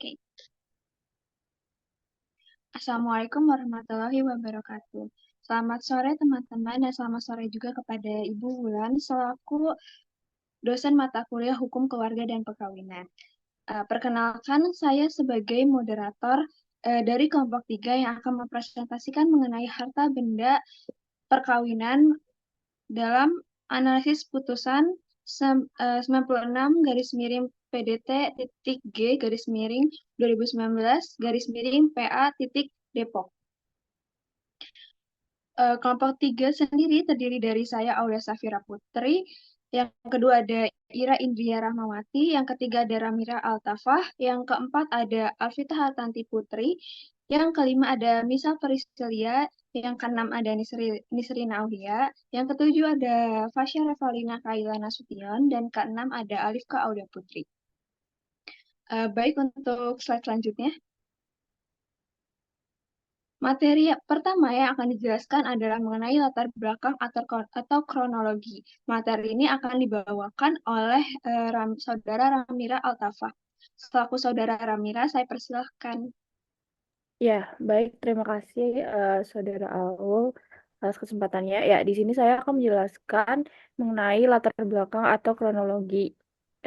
Oke. Assalamualaikum warahmatullahi wabarakatuh. Selamat sore teman-teman dan selamat sore juga kepada Ibu Wulan selaku dosen mata kuliah Hukum Keluarga dan Perkawinan. Perkenalkan, saya sebagai moderator dari kelompok 3 yang akan mempresentasikan mengenai harta benda perkawinan dalam analisis putusan 96 garis miring PDT titik G garis miring 2019 garis miring PA titik Depok. Kelompok 3 sendiri terdiri dari saya, Aulia Safira Putri, yang kedua ada Ira Indria Rahmawati, yang ketiga ada Ramira Altafah, yang keempat ada Alvita Hartanti Putri, yang kelima ada Misal Priscilia, yang keenam ada Nisrina Aulia, yang ketujuh ada Fasya Revalina Kaila Nasution, dan keenam ada Alifka Aulia Putri. Baik, untuk slide selanjutnya. Materi pertama yang akan dijelaskan adalah mengenai latar belakang atau kronologi. Materi ini akan dibawakan oleh Saudara Ramira Altafah. Selaku Saudara Ramira, saya persilahkan. Ya, baik. Terima kasih Saudara Aul atas kesempatannya. Ya, di sini saya akan menjelaskan mengenai latar belakang atau kronologi.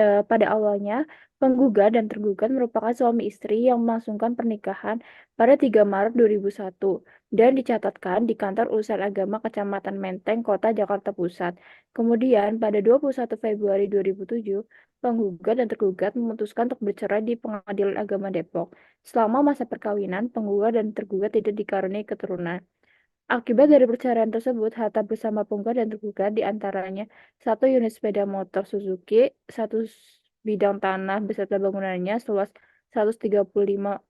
Pada awalnya, penggugat dan tergugat merupakan suami istri yang melangsungkan pernikahan pada 3 Maret 2001 dan dicatatkan di Kantor Urusan Agama Kecamatan Menteng, Kota Jakarta Pusat. Kemudian, pada 21 Februari 2007, penggugat dan tergugat memutuskan untuk bercerai di Pengadilan Agama Depok. Selama masa perkawinan, penggugat dan tergugat tidak dikaruniai keturunan. Akibat dari perceraian tersebut, harta bersama penggugat dan tergugat diantaranya 1 unit sepeda motor Suzuki, 1 bidang tanah beserta bangunannya seluas 135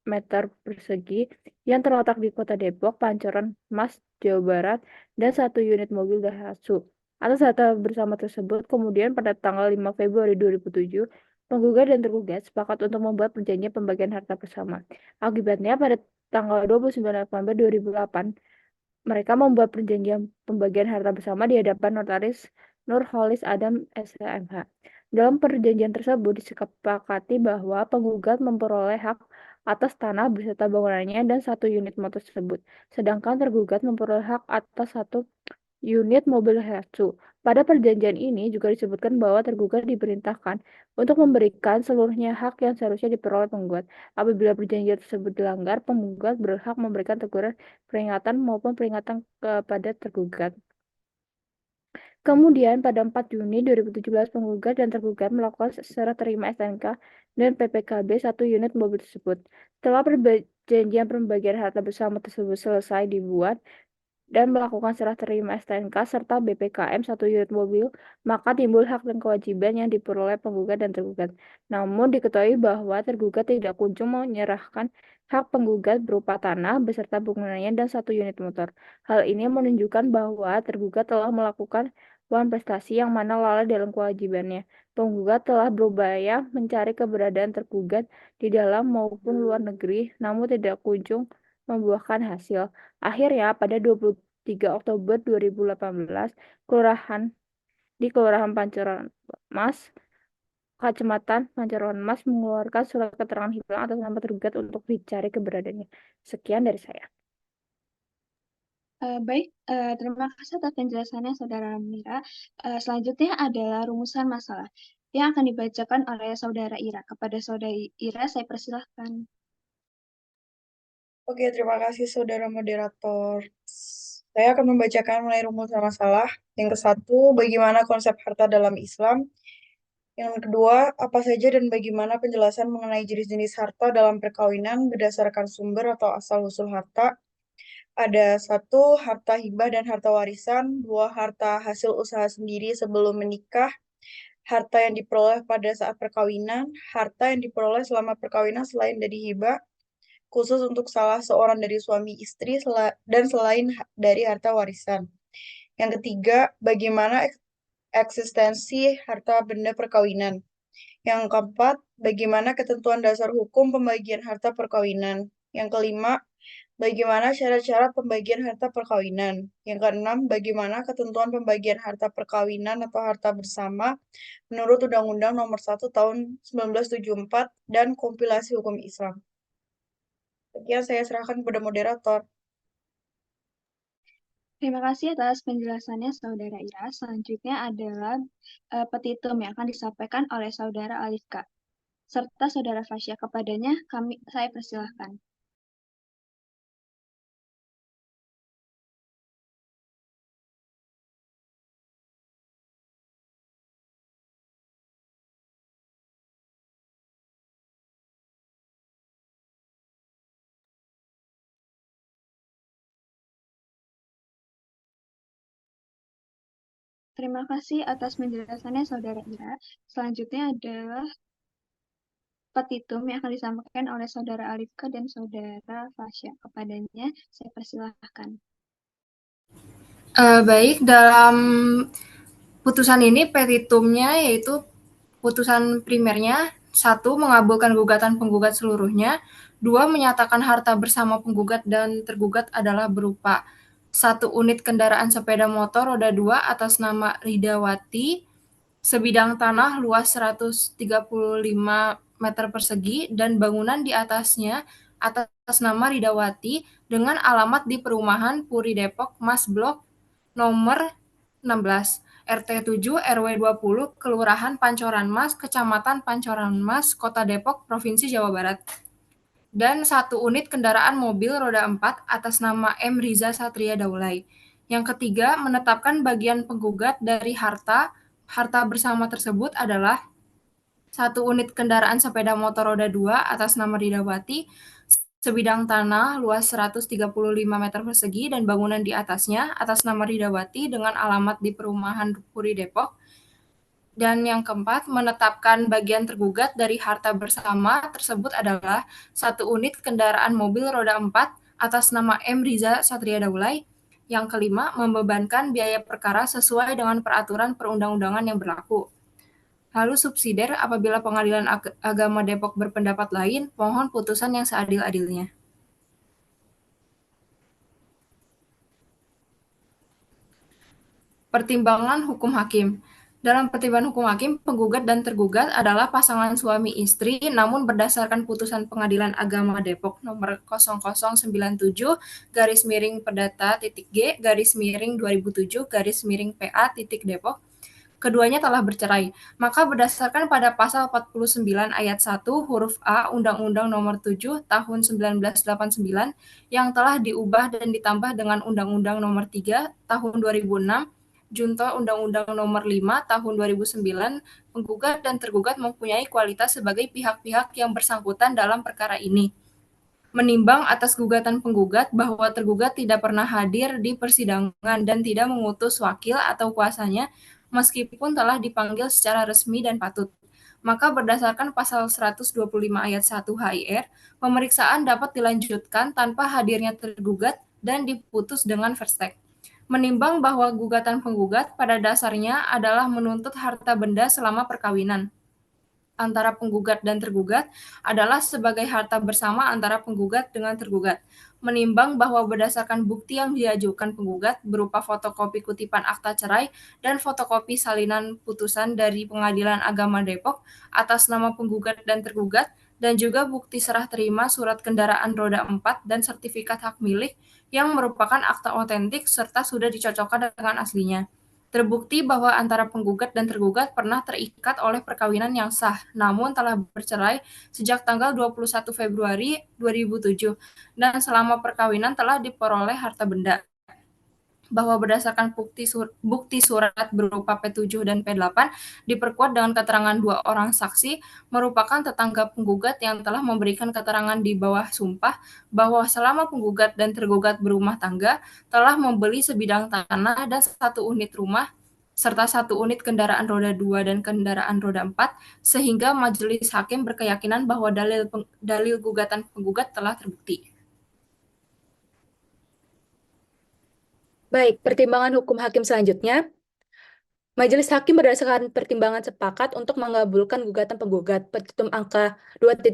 meter persegi yang terletak di Kota Depok, Pancoran Mas, Jawa Barat, dan 1 unit mobil Daihatsu. Atas harta bersama tersebut, kemudian pada tanggal 5 Februari 2007, penggugat dan tergugat sepakat untuk membuat perjanjian pembagian harta bersama. Akibatnya, pada tanggal 29 November 2008, mereka membuat perjanjian pembagian harta bersama di hadapan notaris Nurholis Adam SMH. Dalam perjanjian tersebut disepakati bahwa penggugat memperoleh hak atas tanah beserta bangunannya dan 1 unit motor tersebut, sedangkan tergugat memperoleh hak atas 1 unit mobil Daihatsu. Pada perjanjian ini juga disebutkan bahwa tergugat diperintahkan untuk memberikan seluruhnya hak yang seharusnya diperoleh penggugat. Apabila perjanjian tersebut dilanggar, penggugat berhak memberikan teguran, peringatan maupun peringatan kepada tergugat. Kemudian pada 4 Juni 2017, penggugat dan tergugat melakukan serah terima STNK dan PPKB 1 unit mobil tersebut. Setelah perjanjian pembagian harta bersama tersebut selesai dibuat dan melakukan serah terima STNK serta BPKM 1 unit mobil, maka timbul hak dan kewajiban yang diperoleh penggugat dan tergugat. Namun diketahui bahwa tergugat tidak kunjung menyerahkan hak penggugat berupa tanah beserta bangunannya dan 1 unit motor. Hal ini menunjukkan bahwa tergugat telah melakukan prestasi yang mana lalai dalam kewajibannya. Penggugat telah berupaya mencari keberadaan tergugat di dalam maupun luar negeri, namun tidak kunjung membuahkan hasil. Akhirnya, pada 23 Oktober 2018, Kelurahan Pancoran Mas, Kecamatan Pancoran Mas mengeluarkan surat keterangan hilang atas nama tergugat untuk dicari keberadaannya. Sekian dari saya. Baik, terima kasih atas penjelasannya Saudara Ramira. Selanjutnya adalah rumusan masalah yang akan dibacakan oleh Saudara Ira. Kepada Saudara Ira, saya persilahkan. Oke, terima kasih Saudara Moderator. Saya akan membacakan mengenai rumusan masalah. Yang ke-1, bagaimana konsep harta dalam Islam. Yang kedua, apa saja dan bagaimana penjelasan mengenai jenis-jenis harta dalam perkawinan berdasarkan sumber atau asal-usul harta. Ada 1, harta hibah dan harta warisan. 2, harta hasil usaha sendiri sebelum menikah. Harta yang diperoleh pada saat perkawinan. Harta yang diperoleh selama perkawinan selain dari hibah, khusus untuk salah seorang dari suami istri dan selain dari harta warisan. Yang ketiga, bagaimana eksistensi harta benda perkawinan. Yang keempat, bagaimana ketentuan dasar hukum pembagian harta perkawinan. Yang kelima, bagaimana syarat-syarat pembagian harta perkawinan. Yang keenam, bagaimana ketentuan pembagian harta perkawinan atau harta bersama menurut Undang-Undang Nomor 1 Tahun 1974 dan kompilasi hukum Islam. Sekian saya serahkan kepada moderator. Terima kasih atas penjelasannya Saudara Ira. Selanjutnya adalah petitum yang akan disampaikan oleh Saudara Alifka serta Saudara Fasya. Kepadanya saya persilahkan. Terima kasih atas penjelasannya Saudara Ira. Selanjutnya adalah petitum yang akan disampaikan oleh Saudara Alifka dan Saudara Fasya. Kepadanya saya persilahkan. Baik, dalam putusan ini petitumnya yaitu putusan primernya, 1. Mengabulkan gugatan penggugat seluruhnya, 2. Menyatakan harta bersama penggugat dan tergugat adalah berupa 1 unit kendaraan sepeda motor roda 2 atas nama Ridawati, sebidang tanah luas 135 meter persegi dan bangunan di atasnya atas nama Ridawati dengan alamat di perumahan Puri Depok, Mas Blok nomor 16, RT 7 RW 20, Kelurahan Pancoran Mas, Kecamatan Pancoran Mas, Kota Depok, Provinsi Jawa Barat. Dan 1 unit kendaraan mobil roda 4 atas nama M. Riza Satria Daulay. Yang ketiga, menetapkan bagian penggugat dari harta bersama tersebut adalah 1 unit kendaraan sepeda motor roda 2 atas nama Ridawati, sebidang tanah luas 135 meter persegi dan bangunan di atasnya atas nama Ridawati dengan alamat di perumahan Puri Depok. Dan yang keempat, menetapkan bagian tergugat dari harta bersama tersebut adalah 1 unit kendaraan mobil roda 4 atas nama M. Riza Satria Daulay. Yang kelima, membebankan biaya perkara sesuai dengan peraturan perundang-undangan yang berlaku. Lalu subsidiar, apabila Pengadilan Agama Depok berpendapat lain, mohon putusan yang seadil-adilnya. Pertimbangan hukum hakim. Dalam pertimbangan hukum hakim, penggugat dan tergugat adalah pasangan suami istri, namun berdasarkan putusan Pengadilan Agama Depok nomor 0097 garis miring Perdata G garis miring 2007 garis miring PA Depok, keduanya telah bercerai. Maka berdasarkan pada pasal 49 ayat 1 huruf A Undang-Undang Nomor 7 Tahun 1989 yang telah diubah dan ditambah dengan Undang-Undang Nomor 3 Tahun 2006 Junto Undang-Undang Nomor 5 Tahun 2009, penggugat dan tergugat mempunyai kualitas sebagai pihak-pihak yang bersangkutan dalam perkara ini. Menimbang atas gugatan penggugat bahwa tergugat tidak pernah hadir di persidangan dan tidak mengutus wakil atau kuasanya meskipun telah dipanggil secara resmi dan patut. Maka berdasarkan pasal 125 ayat 1 HIR, pemeriksaan dapat dilanjutkan tanpa hadirnya tergugat dan diputus dengan first take. Menimbang bahwa gugatan penggugat pada dasarnya adalah menuntut harta benda selama perkawinan antara penggugat dan tergugat adalah sebagai harta bersama antara penggugat dengan tergugat. Menimbang bahwa berdasarkan bukti yang diajukan penggugat berupa fotokopi kutipan akta cerai dan fotokopi salinan putusan dari Pengadilan Agama Depok atas nama penggugat dan tergugat dan juga bukti serah terima surat kendaraan roda 4 dan sertifikat hak milik yang merupakan akta otentik serta sudah dicocokkan dengan aslinya. Terbukti bahwa antara penggugat dan tergugat pernah terikat oleh perkawinan yang sah, namun telah bercerai sejak tanggal 21 Februari 2007 dan selama perkawinan telah diperoleh harta benda. Bahwa berdasarkan bukti surat berupa P7 dan P8 diperkuat dengan keterangan 2 orang saksi merupakan tetangga penggugat yang telah memberikan keterangan di bawah sumpah bahwa selama penggugat dan tergugat berumah tangga telah membeli sebidang tanah dan 1 unit rumah serta 1 unit kendaraan roda 2 dan kendaraan roda 4 sehingga majelis hakim berkeyakinan bahwa dalil gugatan penggugat telah terbukti. Baik, pertimbangan hukum hakim selanjutnya. Majelis Hakim berdasarkan pertimbangan sepakat untuk mengabulkan gugatan penggugat petitum angka 2.1,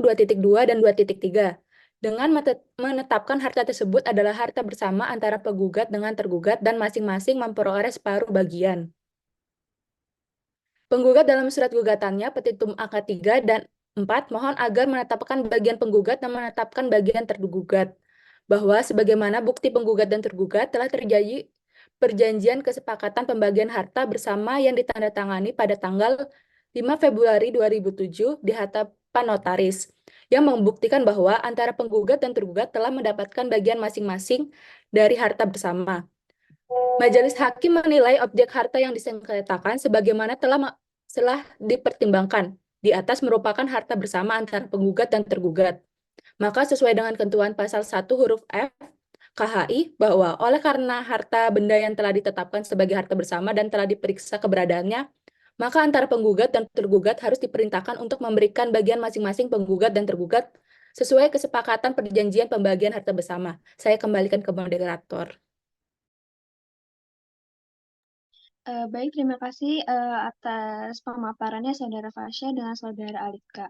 2.2, dan 2.3. dengan menetapkan harta tersebut adalah harta bersama antara penggugat dengan tergugat dan masing-masing memperoleh separuh bagian. Penggugat dalam surat gugatannya petitum angka 3 dan 4 mohon agar menetapkan bagian penggugat dan menetapkan bagian tergugat bahwa sebagaimana bukti penggugat dan tergugat telah terjadi perjanjian kesepakatan pembagian harta bersama yang ditandatangani pada tanggal 5 Februari 2007 di hadapan notaris yang membuktikan bahwa antara penggugat dan tergugat telah mendapatkan bagian masing-masing dari harta bersama. Majelis Hakim menilai objek harta yang disengketakan sebagaimana telah dipertimbangkan di atas merupakan harta bersama antara penggugat dan tergugat. Maka sesuai dengan ketentuan pasal 1 huruf F KHI bahwa oleh karena harta benda yang telah ditetapkan sebagai harta bersama dan telah diperiksa keberadaannya, maka antara penggugat dan tergugat harus diperintahkan untuk memberikan bagian masing-masing penggugat dan tergugat sesuai kesepakatan perjanjian pembagian harta bersama. Saya kembalikan ke moderator. Baik, terima kasih atas pemaparannya Saudara Fasya dengan Saudara Alifka.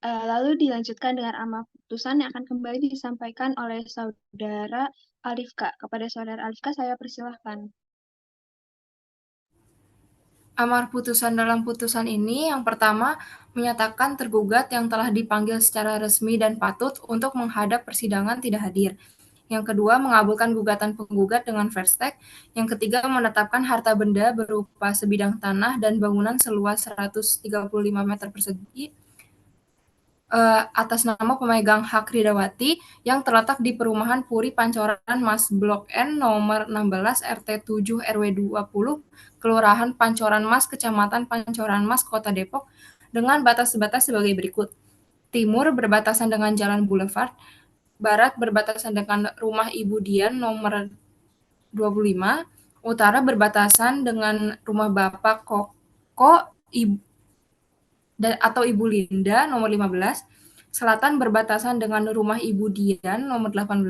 Lalu dilanjutkan dengan amar putusan yang akan kembali disampaikan oleh Saudara Alifka. Kepada Saudara Alifka, saya persilahkan. Amar putusan dalam putusan ini yang pertama menyatakan tergugat yang telah dipanggil secara resmi dan patut untuk menghadap persidangan tidak hadir. Yang kedua, mengabulkan gugatan penggugat dengan first take. Yang ketiga, menetapkan harta benda berupa sebidang tanah dan bangunan seluas 135 meter persegi atas nama pemegang hak Ridawati yang terletak di Perumahan Puri Pancoran Mas Blok N nomor 16 RT 7 RW 20 Kelurahan Pancoran Mas Kecamatan Pancoran Mas Kota Depok dengan batas-batas sebagai berikut. Timur berbatasan dengan Jalan Boulevard, barat berbatasan dengan Rumah Ibu Dian nomor 25, utara berbatasan dengan Rumah Bapak Koko atau Ibu Linda nomor 15, selatan berbatasan dengan Rumah Ibu Dian nomor 18.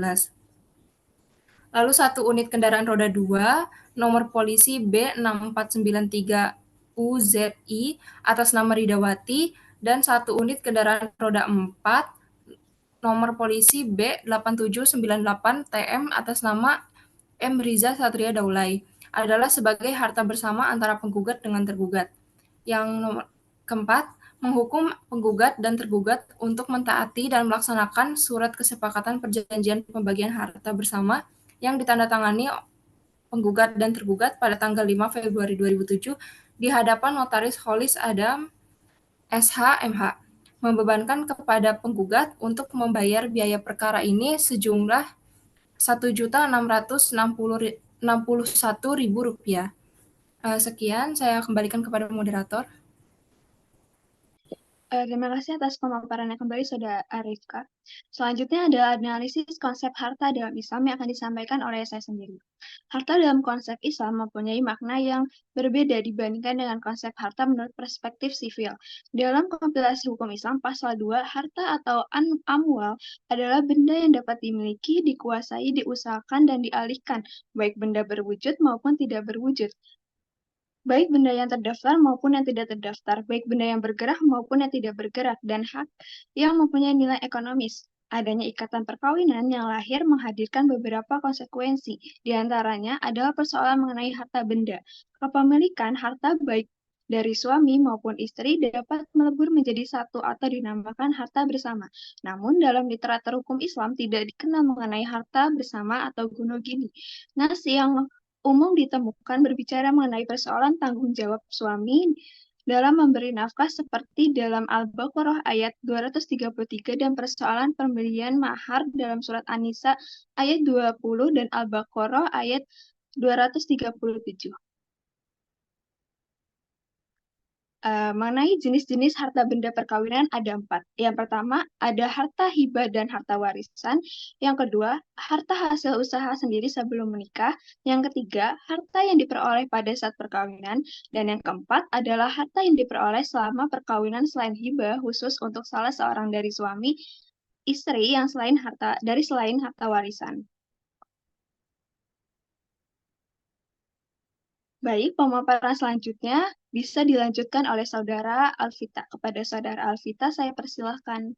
Lalu 1 unit kendaraan roda 2 nomor polisi B6493 UZI atas nama Ridawati dan 1 unit kendaraan roda 4 nomor polisi B8798 TM atas nama M. Riza Satria Daulay adalah sebagai harta bersama antara penggugat dengan tergugat. Yang nomor keempat, menghukum penggugat dan tergugat untuk mentaati dan melaksanakan surat kesepakatan perjanjian pembagian harta bersama yang ditandatangani penggugat dan tergugat pada tanggal 5 Februari 2007 di hadapan Notaris Holis Adam SH MH, membebankan kepada penggugat untuk membayar biaya perkara ini sejumlah Rp1.661.000. Sekian, saya kembalikan kepada moderator. Terima kasih atas pemaparannya kembali, Saudara Arifka. Selanjutnya adalah analisis konsep harta dalam Islam yang akan disampaikan oleh saya sendiri. Harta dalam konsep Islam mempunyai makna yang berbeda dibandingkan dengan konsep harta menurut perspektif sivil. Dalam kompilasi hukum Islam, pasal 2, harta atau amwal adalah benda yang dapat dimiliki, dikuasai, diusahakan, dan dialihkan, baik benda berwujud maupun tidak berwujud. Baik benda yang terdaftar maupun yang tidak terdaftar, baik benda yang bergerak maupun yang tidak bergerak, dan hak yang mempunyai nilai ekonomis. Adanya ikatan perkawinan yang lahir menghadirkan beberapa konsekuensi, di antaranya adalah persoalan mengenai harta benda. Kepemilikan harta baik dari suami maupun istri dapat melebur menjadi satu atau dinamakan harta bersama. Namun dalam literatur hukum Islam tidak dikenal mengenai harta bersama atau gunogini. Nas yang umum ditemukan berbicara mengenai persoalan tanggung jawab suami dalam memberi nafkah seperti dalam Al-Baqarah ayat 233 dan persoalan pemberian mahar dalam surat An-Nisa ayat 20 dan Al-Baqarah ayat 237. Mengenai jenis-jenis harta benda perkawinan ada 4. Yang pertama, ada harta hibah dan harta warisan. Yang kedua, harta hasil usaha sendiri sebelum menikah. Yang ketiga, harta yang diperoleh pada saat perkawinan. Dan yang keempat adalah harta yang diperoleh selama perkawinan selain hibah khusus untuk salah seorang dari suami istri yang selain harta warisan. Baik, pemaparan selanjutnya bisa dilanjutkan oleh Saudara Alvita. Kepada Saudara Alvita, saya persilahkan.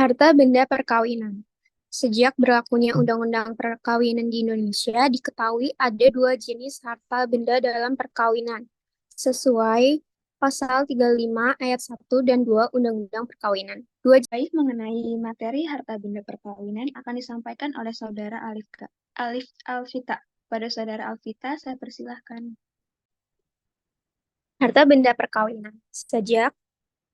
Harta benda perkawinan. Sejak berlakunya Undang-Undang Perkawinan di Indonesia, diketahui ada dua jenis harta benda dalam perkawinan, sesuai Pasal 35 ayat 1 dan 2 Undang-Undang Perkawinan. Baik, mengenai materi harta benda perkawinan akan disampaikan oleh Saudara Alvita. Pada Saudara Alvita, saya persilahkan. Harta benda perkawinan. Sejak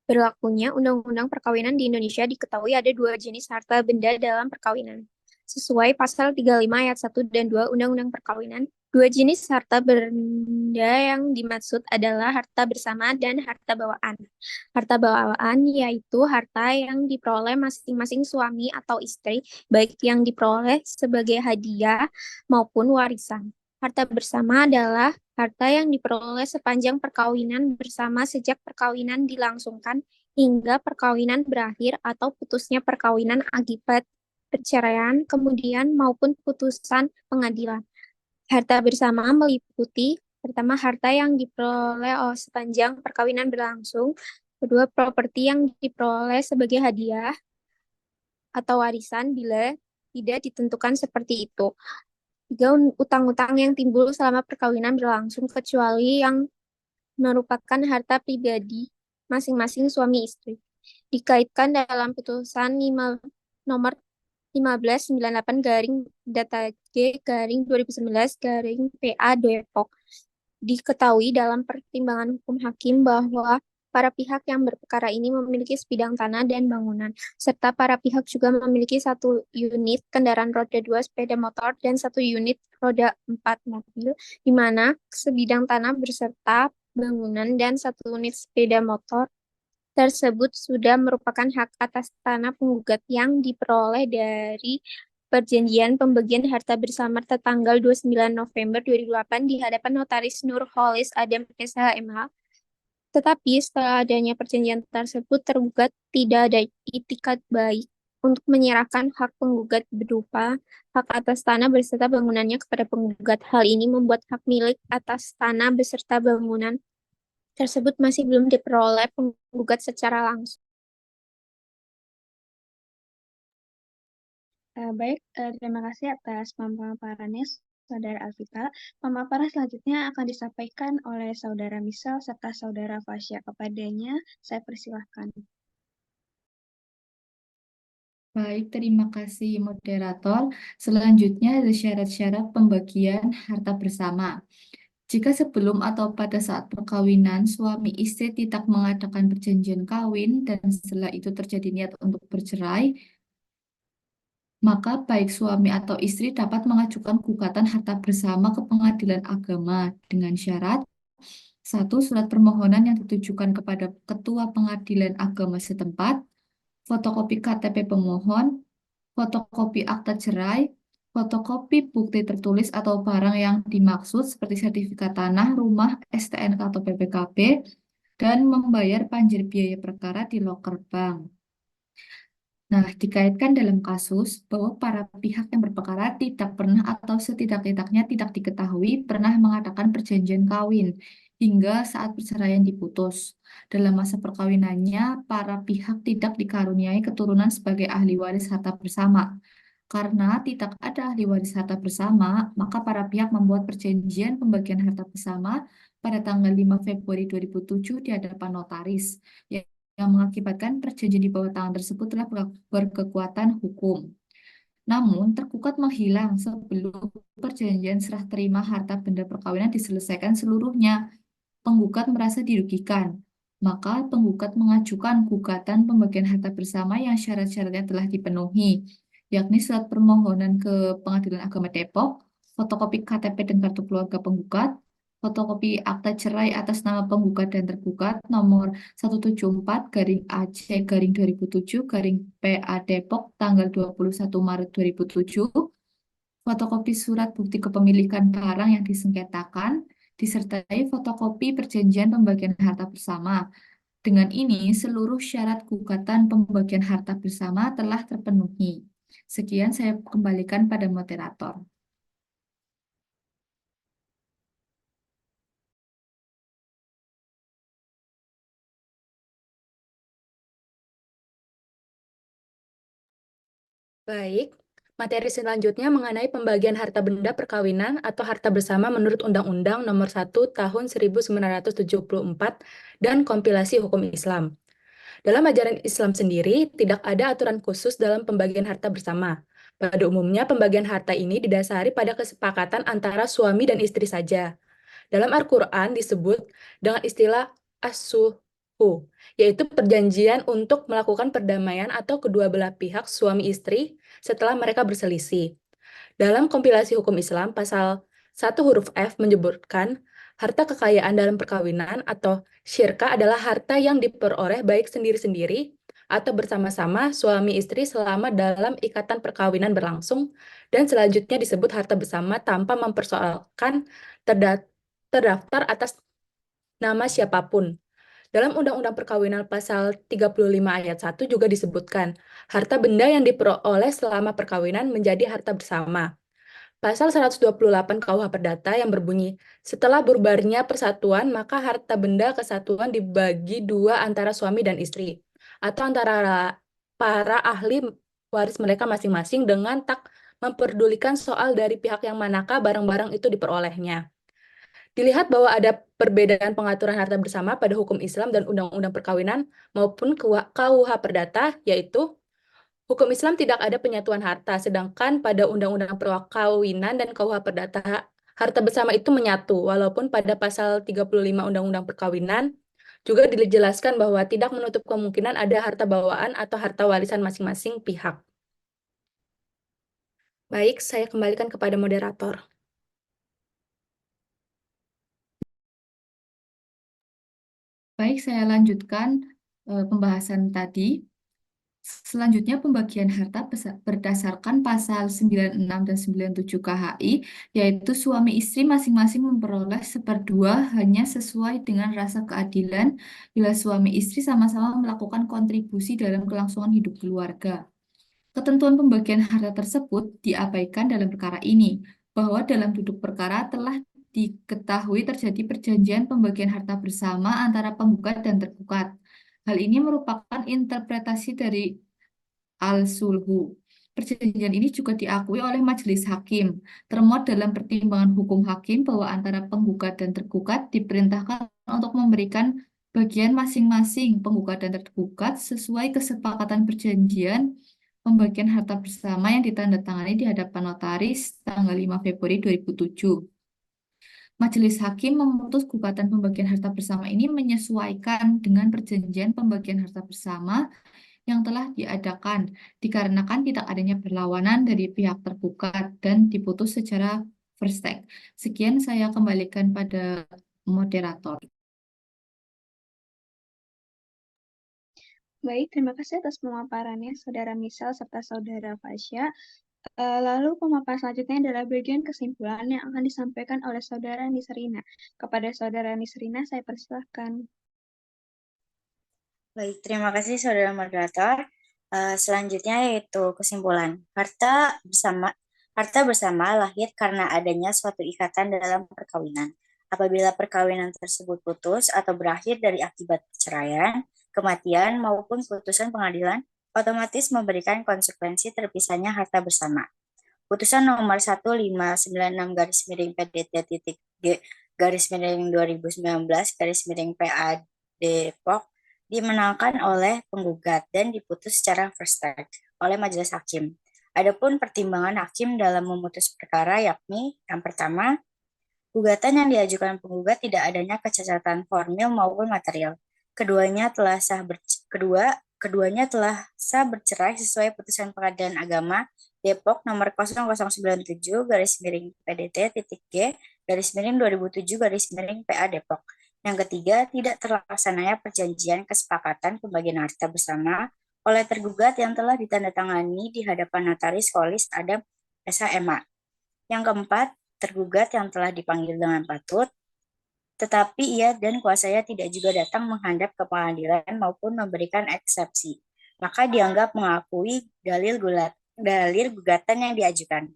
berlakunya Undang-Undang Perkawinan di Indonesia, diketahui ada dua jenis harta benda dalam perkawinan. Sesuai Pasal 35 ayat 1 dan 2 Undang-Undang Perkawinan, dua jenis harta benda yang dimaksud adalah harta bersama dan harta bawaan. Harta bawaan yaitu harta yang diperoleh masing-masing suami atau istri, baik yang diperoleh sebagai hadiah maupun warisan. Harta bersama adalah harta yang diperoleh sepanjang perkawinan bersama sejak perkawinan dilangsungkan hingga perkawinan berakhir atau putusnya perkawinan akibat perceraian, kemudian maupun putusan pengadilan. Harta bersama meliputi pertama harta yang diperoleh sepanjang perkawinan berlangsung, kedua properti yang diperoleh sebagai hadiah atau warisan bila tidak ditentukan seperti itu. Tiga, utang-utang yang timbul selama perkawinan berlangsung kecuali yang merupakan harta pribadi masing-masing suami istri. Dikaitkan dalam putusan nomor 1598 garing data G garing 2019 garing PA Depok. Diketahui dalam pertimbangan hukum hakim bahwa para pihak yang berperkara ini memiliki sebidang tanah dan bangunan, serta para pihak juga memiliki satu unit kendaraan roda 2 sepeda motor dan satu unit roda 4 mobil, di mana sebidang tanah beserta bangunan dan satu unit sepeda motor tersebut sudah merupakan hak atas tanah penggugat yang diperoleh dari Perjanjian Pembagian Harta Bersama tertanggal 29 November 2008 di hadapan Notaris Nurholis Adam SH MH. Tetapi setelah adanya perjanjian tersebut, tergugat tidak ada itikat baik untuk menyerahkan hak penggugat berupa hak atas tanah beserta bangunannya kepada penggugat. Hal ini membuat hak milik atas tanah beserta bangunan tersebut masih belum diperoleh penggugat secara langsung. Baik, terima kasih atas pemaparannya, Saudara Alvita. Pemaparan selanjutnya akan disampaikan oleh Saudara Misal serta Saudara Fasya. Kepadanya, saya persilahkan. Baik, terima kasih moderator. Selanjutnya ada syarat-syarat pembagian harta bersama. Jika sebelum atau pada saat perkawinan suami istri tidak mengadakan perjanjian kawin dan setelah itu terjadi niat untuk bercerai, maka baik suami atau istri dapat mengajukan gugatan harta bersama ke pengadilan agama dengan syarat satu, surat permohonan yang ditujukan kepada ketua pengadilan agama setempat, fotokopi KTP pemohon, fotokopi akta cerai, fotokopi bukti tertulis atau barang yang dimaksud seperti sertifikat tanah, rumah, STNK atau PPKB, dan membayar panjer biaya perkara di loker bank. Nah, dikaitkan dalam kasus bahwa para pihak yang berperkara tidak pernah atau setidak-tidaknya tidak diketahui pernah mengadakan perjanjian kawin hingga saat perceraian diputus. Dalam masa perkawinannya, para pihak tidak dikaruniai keturunan sebagai ahli waris harta bersama. Karena tidak ada ahli waris harta bersama, maka para pihak membuat perjanjian pembagian harta bersama pada tanggal 5 Februari 2007 di hadapan notaris yang mengakibatkan perjanjian di bawah tangan tersebut telah berkekuatan hukum. Namun, tergugat menghilang sebelum perjanjian serah terima harta benda perkawinan diselesaikan seluruhnya. Penggugat merasa dirugikan, maka penggugat mengajukan gugatan pembagian harta bersama yang syarat-syaratnya telah dipenuhi, yakni surat permohonan ke Pengadilan Agama Depok, fotokopi KTP dan kartu keluarga penggugat, fotokopi akta cerai atas nama penggugat dan tergugat nomor 174 garing AC garing 2007 garing PA Depok tanggal 21 Maret 2007, fotokopi surat bukti kepemilikan barang yang disengketakan, disertai fotokopi perjanjian pembagian harta bersama. Dengan ini, seluruh syarat gugatan pembagian harta bersama telah terpenuhi. Sekian saya kembalikan pada moderator. Baik, materi selanjutnya mengenai pembagian harta benda perkawinan atau harta bersama menurut Undang-Undang Nomor 1 Tahun 1974 dan kompilasi hukum Islam. Dalam ajaran Islam sendiri, tidak ada aturan khusus dalam pembagian harta bersama. Pada umumnya, pembagian harta ini didasari pada kesepakatan antara suami dan istri saja. Dalam Al-Quran disebut dengan istilah as-sulhu, yaitu perjanjian untuk melakukan perdamaian atau kedua belah pihak suami istri setelah mereka berselisih. Dalam kompilasi hukum Islam, pasal 1 huruf F menyebutkan harta kekayaan dalam perkawinan atau syirka adalah harta yang diperoleh baik sendiri-sendiri atau bersama-sama suami istri selama dalam ikatan perkawinan berlangsung, dan selanjutnya disebut harta bersama tanpa mempersoalkan terdaftar atas nama siapapun. Dalam Undang-Undang Perkawinan pasal 35 ayat 1 juga disebutkan, harta benda yang diperoleh selama perkawinan menjadi harta bersama. Pasal 128 KUH Perdata yang berbunyi, setelah bubarnya persatuan, maka harta benda kesatuan dibagi dua antara suami dan istri, atau antara para ahli waris mereka masing-masing dengan tak memperdulikan soal dari pihak yang manakah barang-barang itu diperolehnya. Dilihat bahwa ada perbedaan pengaturan harta bersama pada hukum Islam dan Undang-Undang Perkawinan maupun KUH Perdata, yaitu hukum Islam tidak ada penyatuan harta, sedangkan pada Undang-Undang Perkawinan dan KUH Perdata harta bersama itu menyatu, walaupun pada pasal 35 Undang-Undang Perkawinan juga dijelaskan bahwa tidak menutup kemungkinan ada harta bawaan atau harta warisan masing-masing pihak. Baik, saya kembalikan kepada moderator. Baik, saya lanjutkan pembahasan tadi. Selanjutnya pembagian harta berdasarkan pasal 96 dan 97 KHI, yaitu suami istri masing-masing memperoleh 1/2 hanya sesuai dengan rasa keadilan bila suami istri sama-sama melakukan kontribusi dalam kelangsungan hidup keluarga. Ketentuan pembagian harta tersebut diabaikan dalam perkara ini, bahwa dalam duduk perkara telah diketahui terjadi perjanjian pembagian harta bersama antara penggugat dan tergugat. Hal ini merupakan interpretasi dari al-sulhu. Perjanjian ini juga diakui oleh majelis hakim. Termuat dalam pertimbangan hukum hakim bahwa antara penggugat dan tergugat diperintahkan untuk memberikan bagian masing-masing penggugat dan tergugat sesuai kesepakatan perjanjian pembagian harta bersama yang ditandatangani di hadapan notaris tanggal 5 Februari 2007. Majelis hakim memutus gugatan pembagian harta bersama ini menyesuaikan dengan perjanjian pembagian harta bersama yang telah diadakan, dikarenakan tidak adanya perlawanan dari pihak tergugat dan diputus secara first take. Sekian saya kembalikan pada moderator. Baik, terima kasih atas pemaparannya Saudara Misal serta Saudara Fasya. Lalu pemaparan selanjutnya adalah bagian kesimpulan yang akan disampaikan oleh Saudara Nisrina. Kepada Saudara Nisrina, saya persilahkan. Baik, terima kasih Saudara Moderator. Selanjutnya yaitu kesimpulan. Harta bersama lahir karena adanya suatu ikatan dalam perkawinan. Apabila perkawinan tersebut putus atau berakhir dari akibat perceraian, kematian maupun putusan pengadilan, otomatis memberikan konsekuensi terpisahnya harta bersama. Putusan nomor 1596-PDT-G/2019 Depok dimenangkan oleh penggugat dan diputus secara first take oleh majelis hakim. Adapun pertimbangan hakim dalam memutus perkara yakni yang pertama, gugatan yang diajukan penggugat tidak adanya kecacatan formil maupun material. Keduanya telah sah bercerai sesuai putusan Pengadilan Agama Depok nomor 0097/PDT.G/2007/PA Depok. Yang ketiga, tidak terlaksananya perjanjian kesepakatan pembagian harta bersama oleh tergugat yang telah ditandatangani di hadapan notaris Kholis Adam SHMA. Yang keempat, tergugat yang telah dipanggil dengan patut, tetapi ia dan kuasanya tidak juga datang menghadap ke pengadilan maupun memberikan eksepsi, maka dianggap mengakui dalil gugatan yang diajukan.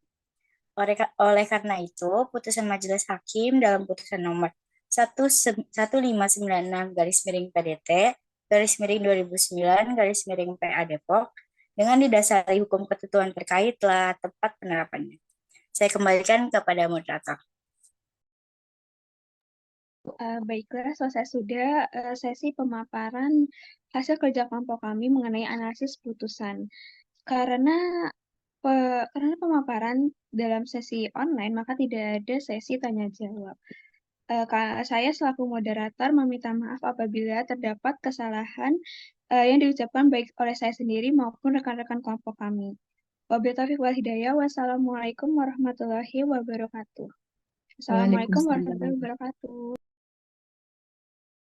Oleh karena itu, putusan majelis hakim dalam putusan nomor 1596/PDT/2009/PA Depok dengan didasari hukum ketentuan terkait telah tepat penerapannya. Saya kembalikan kepada moderator. Baiklah, selesai sudah sesi pemaparan hasil kerja kelompok kami mengenai analisis putusan. Karena pemaparan dalam sesi online, maka tidak ada sesi tanya jawab. Saya selaku moderator meminta maaf apabila terdapat kesalahan yang diucapkan baik oleh saya sendiri maupun rekan-rekan kelompok kami. Wabillahi taufiq wal hidayah. Wassalamualaikum warahmatullahi wabarakatuh. Assalamualaikum warahmatullahi Waalaikumsalam. wabarakatuh.